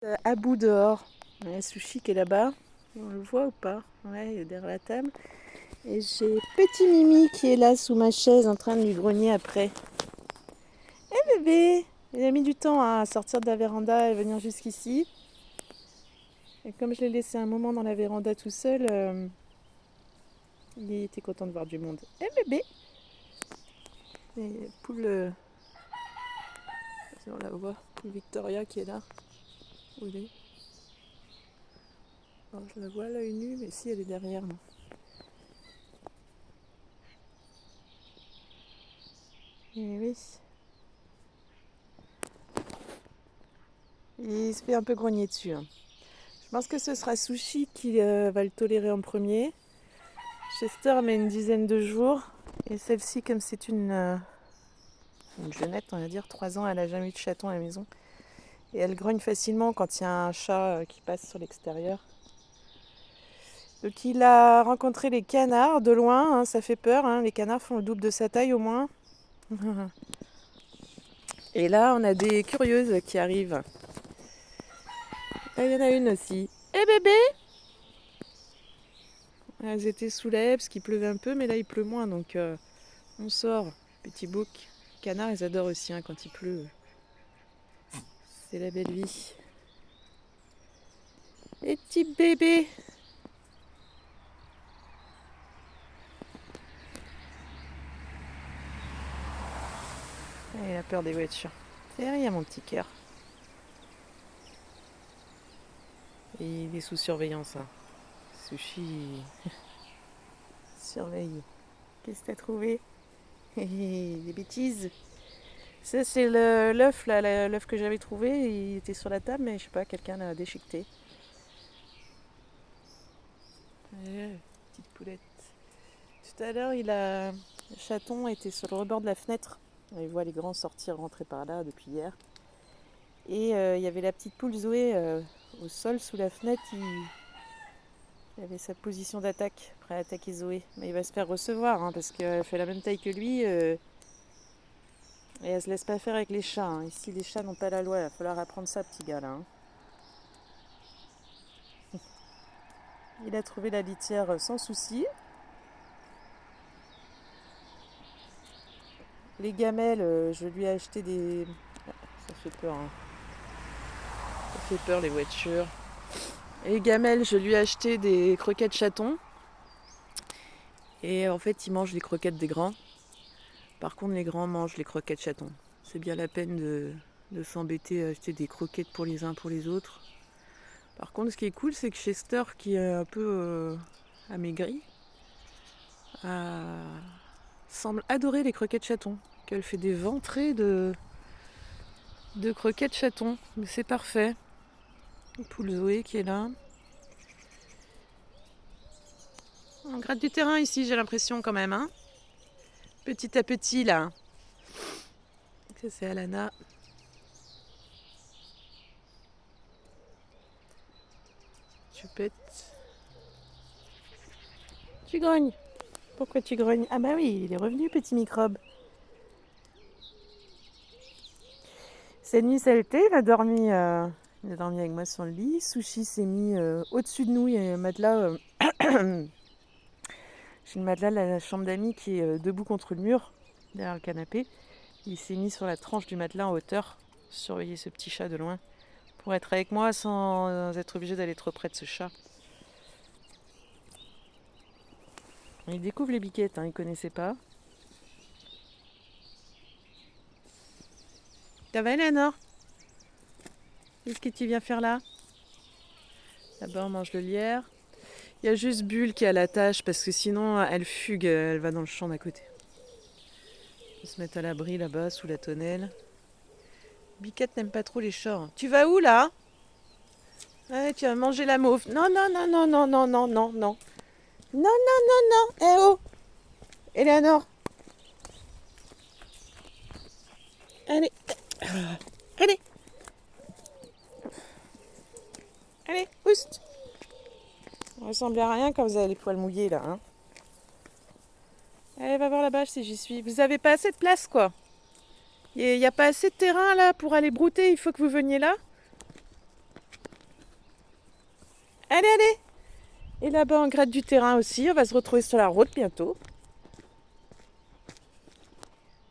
À bout dehors. Il y a Sushi qui est là-bas. On le voit ou pas? Ouais, il est derrière la table. Et j'ai petit Mimi qui est là sous ma chaise en train de lui grogner après. Eh bébé! Il a mis du temps à sortir de la véranda et venir jusqu'ici. Et comme je l'ai laissé un moment dans la véranda tout seul, il était content de voir du monde. Eh bébé! Et poule, on la voit, Victoria qui est là. Où elle est? Alors, je la vois à l'œil nu, mais si elle est derrière, non. Eh oui. Il se fait un peu grogner dessus, hein. Je pense que ce sera Sushi qui va le tolérer en premier. Chester met une dizaine de jours. Et celle-ci, comme c'est une jeunette, on va dire, 3 ans, elle n'a jamais eu de chaton à la maison. Et elle grogne facilement quand il y a un chat qui passe sur l'extérieur. Donc il a rencontré les canards de loin, hein, ça fait peur, hein, les canards font le double de sa taille au moins. Et là, on a des curieuses qui arrivent. Là, il y en a une aussi. Eh bébé! Elles étaient sous la haie parce qu'il pleuvait un peu, mais là il pleut moins, donc on sort. Petit bouc. Les canards, ils adorent aussi hein, quand il pleut. C'est la belle vie. Les petits bébés! Ah, il a peur des voitures. C'est rien, mon petit cœur. Et il est sous surveillance. Hein. Sushi surveille. Qu'est-ce que t'as trouvé? Des bêtises. Ça, c'est l'œuf, là, l'œuf que j'avais trouvé. Il était sur la table, mais je sais pas, quelqu'un l'a déchiqueté. Petite poulette. Tout à l'heure, le chaton était sur le rebord de la fenêtre. Il voit les grands sortir, rentrer par là depuis hier. Et il y avait la petite poule Zoé au sol sous la fenêtre. Il avait sa position d'attaque, prêt à attaquer Zoé. Mais il va se faire recevoir hein, parce qu'elle fait la même taille que lui. Et elle se laisse pas faire avec les chats. Hein. Ici, les chats n'ont pas la loi. Il va falloir apprendre ça, petit gars là. Hein. Il a trouvé la litière sans souci. Les gamelles, je lui ai acheté des... Ça fait peur, hein. Ça fait peur les voitures. Et les gamelles, je lui ai acheté des croquettes chatons. Et en fait, il mange les croquettes des grands. Par contre, les grands mangent les croquettes chatons. C'est bien la peine de s'embêter à acheter des croquettes pour les uns pour les autres. Par contre, ce qui est cool, c'est que Chester, qui est un peu amaigri, semble adorer les croquettes chatons. Qu'elle fait des ventrées de croquettes chatons. Mais c'est parfait. Poule Zoé qui est là. On gratte du terrain ici, j'ai l'impression quand même. Hein, petit à petit là. Ça c'est Alana. Chupette. Tu grognes. Pourquoi tu grognes? Ah bah oui, il est revenu petit microbe. Cette nuit ça a été, il a dormi avec moi sur le lit. Sushi s'est mis au-dessus de nous, il y a un matelas. J'ai le matelas de la chambre d'amis qui est debout contre le mur, derrière le canapé. Il s'est mis sur la tranche du matelas en hauteur, surveiller ce petit chat de loin, pour être avec moi sans être obligé d'aller trop près de ce chat. Il découvre les biquettes, hein, il ne connaissait pas. Ça va, Eleanor? Qu'est-ce que tu viens faire là? D'abord, on mange le lierre. Il y a juste Bulle qui a la tâche parce que sinon, elle fugue, elle va dans le champ d'à côté. On va se mettre à l'abri là-bas, sous la tonnelle. Biquette n'aime pas trop les chats. Hein. Tu vas où là? Ouais, tu vas manger la mauve. Non, non, non, non, non, non, non, non, non. Non, non, non, non. Eh oh! Eleanor! Allez! Allez! Allez, pousse! On ressemble à rien quand vous avez les poils mouillés là. Hein. Allez, va voir là-bas si j'y suis. Vous avez pas assez de place quoi. Il n'y a pas assez de terrain là pour aller brouter. Il faut que vous veniez là. Allez, allez. Et là-bas, on gratte du terrain aussi. On va se retrouver sur la route bientôt.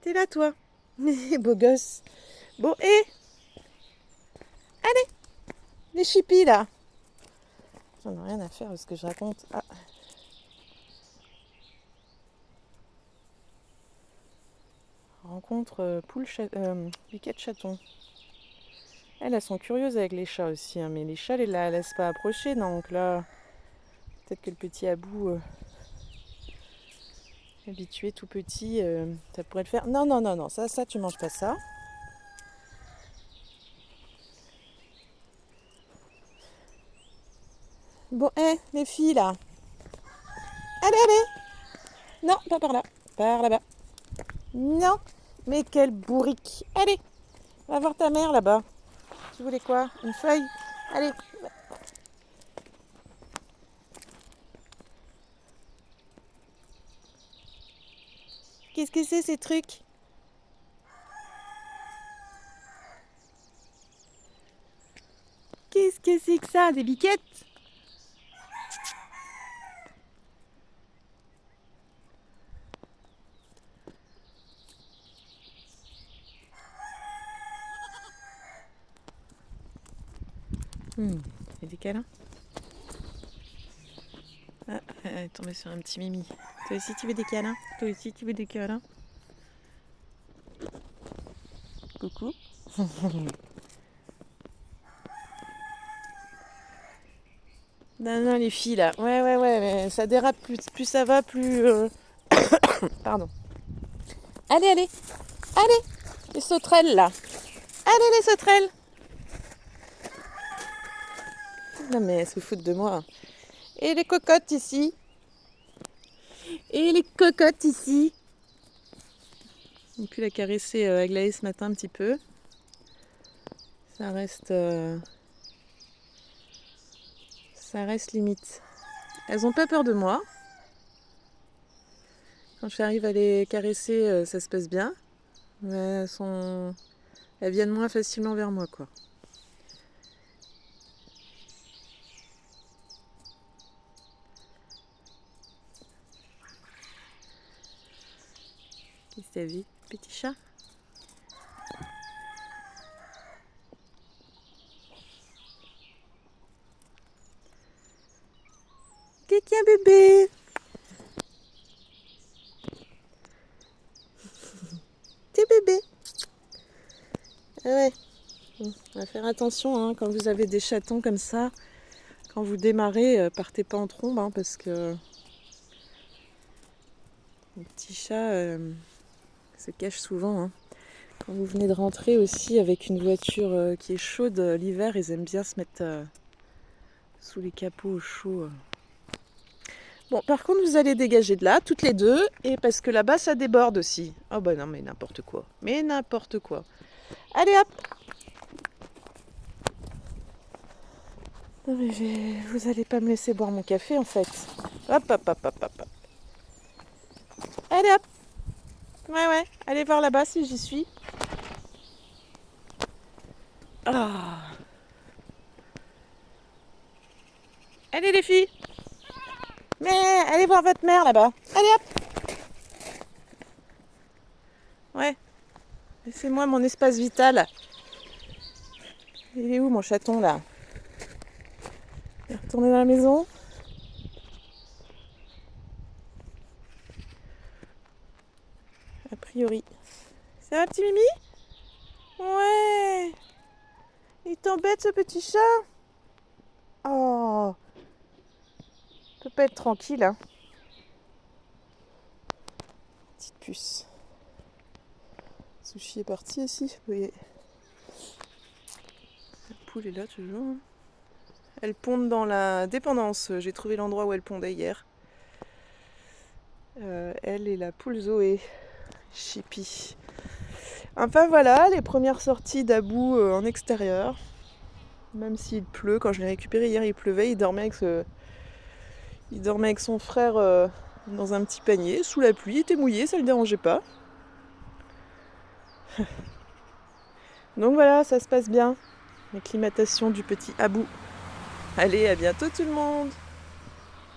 T'es là, toi? Beau gosse. Bon, hé, allez, les chippies, là. J'en ai rien à faire de ce que je raconte. Ah. Rencontre biquette chaton. Elles sont curieuses avec les chats aussi, hein, mais les chats, elles la laissent pas approcher. Donc là, peut-être que le petit Abou, habitué tout petit, ça pourrait le faire. Non, non, non, non, ça, tu manges pas ça. Bon, les filles, là. Allez, allez. Non, pas par là. Par là-bas. Non, mais quelle bourrique. Allez, va voir ta mère là-bas. Tu voulais quoi? Une feuille? Allez. Qu'est-ce que c'est ces trucs? Qu'est-ce que c'est que ça? Des biquettes? Et des câlins? Ah, elle est tombée sur un petit mimi. Toi aussi tu veux des câlins? Toi aussi tu veux des câlins? Coucou. Non, non, les filles là. Ouais, mais ça dérape. Plus ça va, plus. Pardon. Allez, allez. Allez. Les sauterelles là. Allez, les sauterelles. Non, mais elles se foutent de moi. Et les cocottes ici. Et les cocottes ici. J'ai pu la caresser Aglaé ce matin un petit peu. Ça reste limite. Elles ont pas peur de moi. Quand j'arrive à les caresser, ça se passe bien. Mais elles viennent moins facilement vers moi, quoi. Qu'est-ce que t'as vu, petit chat? Tiens, bébé. T'es bébé. Ah ouais. On va faire attention hein, quand vous avez des chatons comme ça. Quand vous démarrez, partez pas en trombe hein, parce que les petits chats se cachent souvent. Hein. Quand vous venez de rentrer aussi avec une voiture qui est chaude l'hiver, ils aiment bien se mettre sous les capots au chaud. Bon, par contre, vous allez dégager de là, toutes les deux, et parce que là-bas, ça déborde aussi. Oh bah non, mais n'importe quoi. Mais n'importe quoi. Allez, hop! Non mais vous allez pas me laisser boire mon café, en fait. Hop, hop, hop, hop, hop, hop. Allez, hop! Ouais, allez voir là-bas si j'y suis. Ah! Allez, les filles! Mais allez voir votre mère là-bas. Allez hop. Ouais. Laissez-moi mon espace vital. Il est où mon chaton là? Il est retourné dans la maison? A priori. Ça va petit Mimi? Ouais. Il t'embête ce petit chat? Oh. Il peut pas être tranquille hein. Petite puce. Sushi est parti aussi, vous voyez. La poule est là toujours. Elle pondent dans la dépendance. J'ai trouvé l'endroit où elle pondait hier. Elle et la poule Zoé. Chippy. Enfin voilà, les premières sorties d'Abou en extérieur. Même s'il pleut, quand je l'ai récupéré hier, il pleuvait. Il dormait avec son frère dans un petit panier, sous la pluie. Il était mouillé, ça ne le dérangeait pas. Donc voilà, ça se passe bien. L'acclimatation du petit Abou. Allez, à bientôt tout le monde!